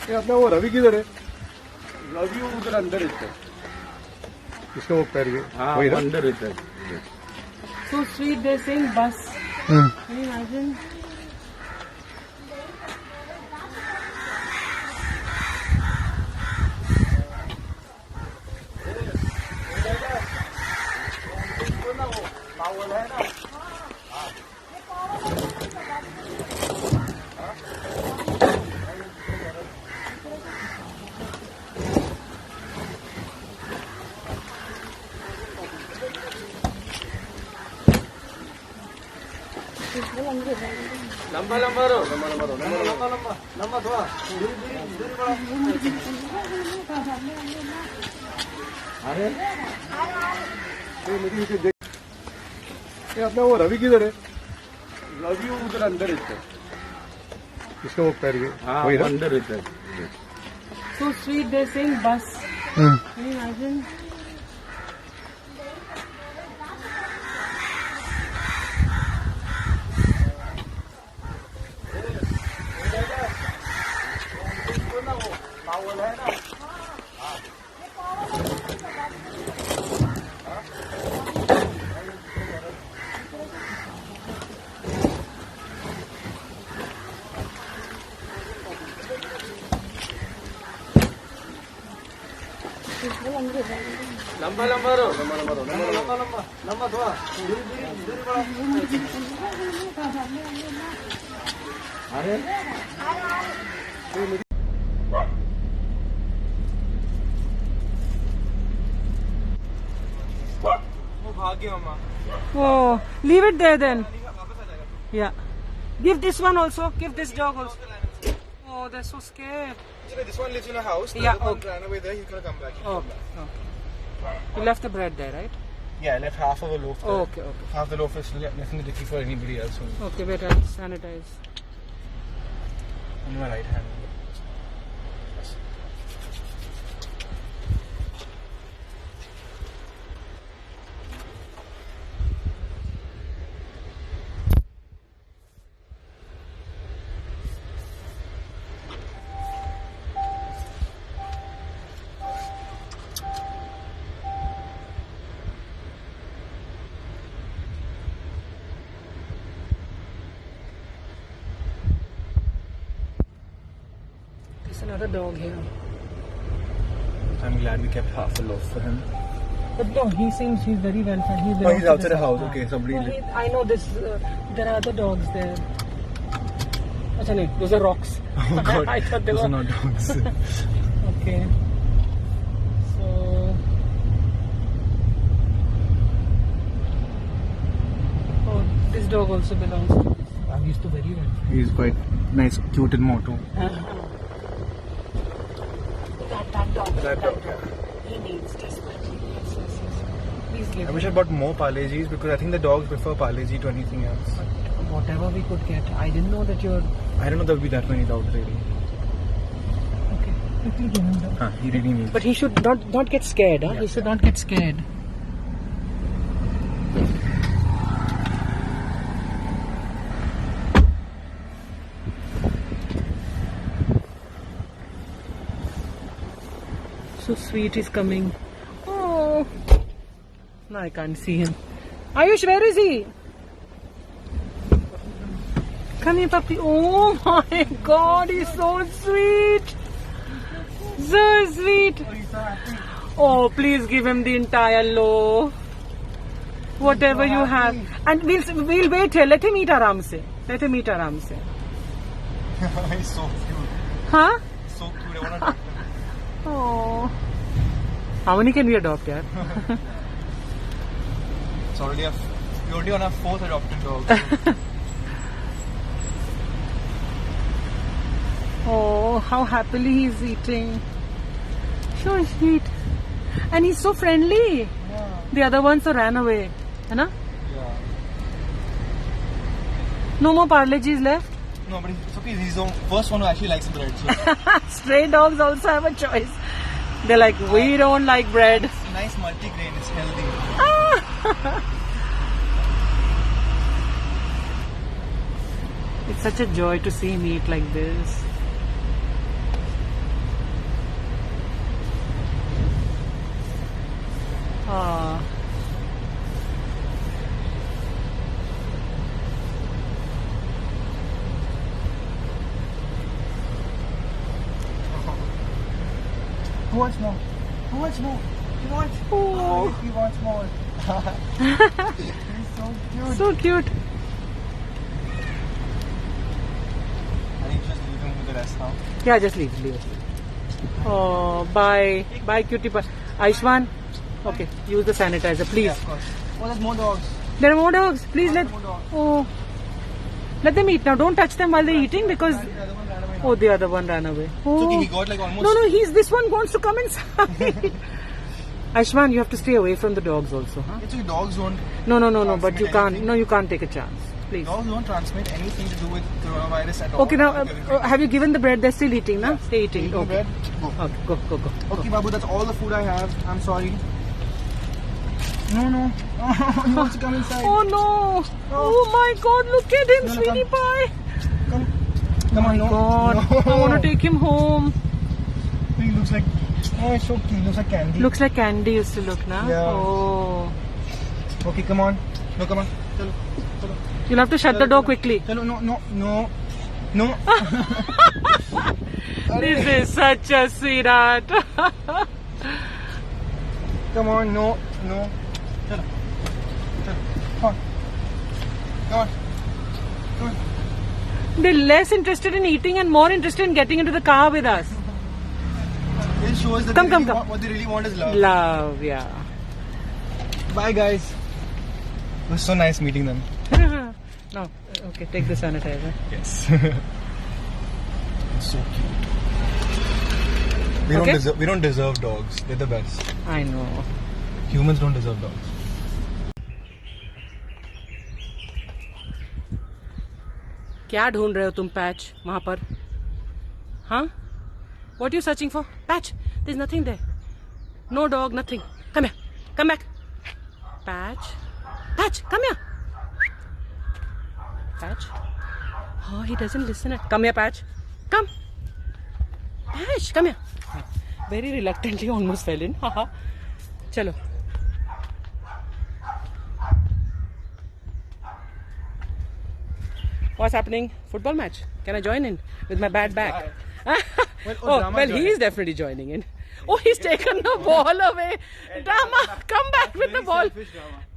ये अपना वो रवि किधर है? रवि उधर अंदर है। इसका वो पैर भी वही अंदर रहता है। So sweet, they're saying bus. Can you imagine? लंबा लंबा रो लंबा लंबा रो लंबा लंबा लंबा लंबा थोड़ा दूरी बढ़ा। अरे ये अपना वो रवि किधर है? रवि उधर अंदर है। इसका वो पैर भी वही अंदर रहता है। So sweet, they're saying bus. Can you imagine? लंबा लंबा रो लंबा लंबा रो लंबा लंबा लंबा लंबा थोड़ा दूरी बढ़ा। अरे वो भाग गया मामा। Oh, leave it there then. Yeah. Give this one also. Give this dog also. Oh, they're so scared. This one lives in a house. The Yeah, other one okay. ran away there. He's gonna come back. Okay. Okay. You left the bread there, right? Yeah, I left half of a loaf there. Oh, okay. Okay. Half the loaf is left in the dicky for anybody else. Okay. Wait, I'll sanitize. On my right hand. There's another dog here. I'm glad we kept half a loaf for him. But no, he seems he's very well fed. He's Oh, he's outside the house. Okay, somebody. No, I know this. There are other dogs there. Achha, no, those are rocks. Oh God, I thought they those were are not dogs. Okay. So. Oh, this dog also belongs to us. I'm used to very well. He's quite nice, cute and moto. That dog. That dog, yeah. He needs desperately. Yes. Please give I him. wish I bought more Parle-Gs because I think the dogs prefer Parle-G to anything else. Whatever we could get. I didn't know that you're. I don't know there will be that many dogs really. Okay. Quickly give him that. He really needs. But he should not get scared. Huh? Yeah. He should not get scared. So sweet is coming. Oh, no, I can't see him. Ayush, where is he? Come here, puppy. Oh my God, he's so sweet. So sweet. Oh, please give him the entire loaf. Whatever you have. And we'll wait here. Let him eat aram se. Let him eat aram se. He's so cute. Huh? So cute. I want to adopt him. Oh. How many can we adopt, yaar? It's already we already on our fourth adopted dog. Oh, how happily he's eating. So sweet. And he's so friendly. Yeah. The other ones ran away. Hai na? Yeah. No more Parle-Gs left. No, but it's okay. He's the first one who actually likes bread. So. Stray dogs also have a choice. They're like, we don't like bread. It's nice multigrain. It's healthy. It's such a joy to see him eat like this. Who wants more? Who wants more? He wants. Oh. He wants more. He's so cute. So cute. I think just leave him with the rest now. Yeah, just leave it. Oh, bye. Bye, cutie pie. Aishwan, okay, use the sanitizer, please. Yeah, of course. Oh, there's more dogs. There are more dogs. Please let. More dogs. Oh, let them eat now. Don't touch them while they're eating because. The other one ran away now. Oh, the other one ran away. So Oh. he got like almost. No, this one wants to come inside. Aishwan, you have to stay away from the dogs also, huh? It's okay, dogs don't. No, but Transmit you can't. anything. No, you can't take a chance. Please. Dogs don't transmit anything to do with coronavirus at all. Okay, now, I'm telling you. have you given the bread? They're still eating, no? Stay eating. Eating the Okay. bread. Go. Okay, go. Okay, Babu, that's all the food I have. I'm sorry. No. He wants to come inside. Oh no! Oh my God! Look at him, No, sweetie come. pie. Come on, no. God, No. I want to take him home. He looks like. Oh, it's so cute. He looks like candy. Looks like Candy used to look, na? Yeah. Oh. Okay, come on. No, come on. Chalo. You'll have to shut the door quickly. Chalo, no. This is such a sweetheart. Come on, no. Chalo. Come on. They're less interested in eating and more interested in getting into the car with us. It shows that Come. what they really want is love. Love, yeah. Bye, guys. It was so nice meeting them. No, okay, take the sanitizer. Yes. It's so cute. We don't deserve dogs. They're the best. I know. Humans don't deserve dogs. क्या ढूंढ रहे हो तुम patch वहां पर? हाँ? What are you searching for? Patch, there's nothing there. No dog, nothing. Come here. Come back. Patch, come here. Patch. Oh, he doesn't listen. Come here, Patch. Come. Patch, come here. Very reluctantly almost fell in. Haha. Chalo. What's happening? Football match. Can I join in with my bad back? Well, he is definitely joining in. Oh, he's taken the ball away. Drama, come back with the ball.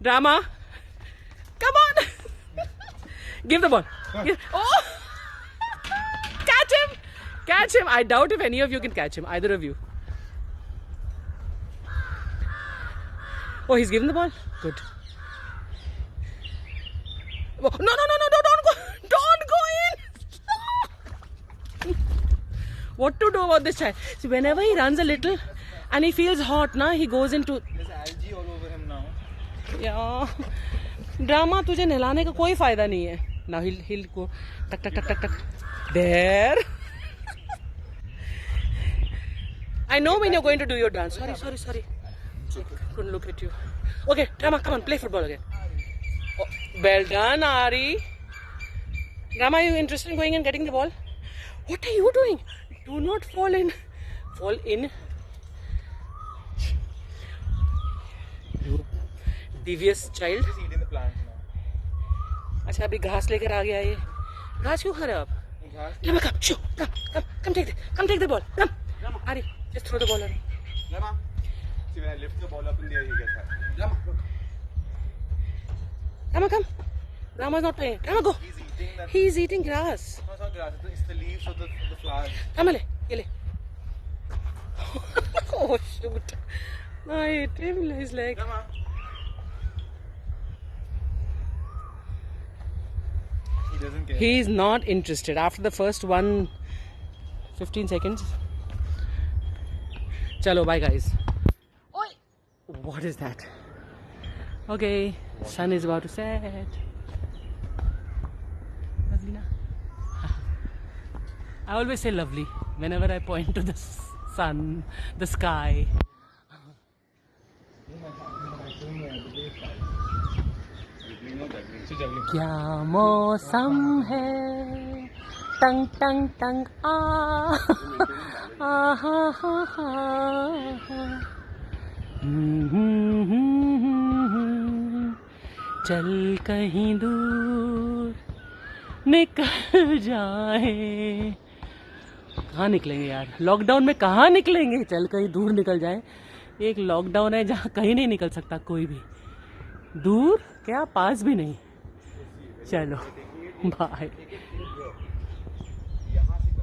Drama, come on. Give the ball. Oh, catch him. I doubt if any of you can catch him. Either of you. Oh, he's given the ball. Good. Oh, no, don't go in. What to do about this child? See, whenever he runs a little and he feels hot, na, he goes into. There's algae all over him now. Yeah. Drama, तुझे नहलाने का कोई फायदा नहीं है. Now he'll go tuck. There. I know when you're going to do your dance. Sorry. Couldn't look at you. Okay, Drama, come on, play football again. Oh, well done, Ari. Drama, are you interested in going and getting the ball? What are you doing? Do not fall in. Fall in. You devious child. He's eating the plant now. अच्छा अभी घास लेकर आ गया ये. घास क्यों खा रहे हो आप? Drama, come take the ball. Come. Ari, just throw the ball Ari. Lama. See, when I lift the ball up in the air, he gets happy. Lama, look. Drama, come. Drama's not playing. Drama, go. He's eating that. He's eating grass. No, it's not grass. It's the leaves of the flowers. Drama, ये ले. Oh shoot. I hit him his leg. Lama. He doesn't care. He is not interested. After the first 15 seconds. Chalo, bye guys. Oi! What is that? Okay, sun is about to set. Lovely na? I always say lovely whenever I point to the sun, the sky. क्या मौसम है टंग टंग टंग आ हा चल कहीं दूर निकल जाए कहाँ निकलेंगे यार, लॉकडाउन में कहाँ निकलेंगे। चल कहीं दूर निकल जाए। एक लॉकडाउन है जहाँ कहीं नहीं निकल सकता कोई भी, दूर क्या पास भी नहीं। चलो बाय।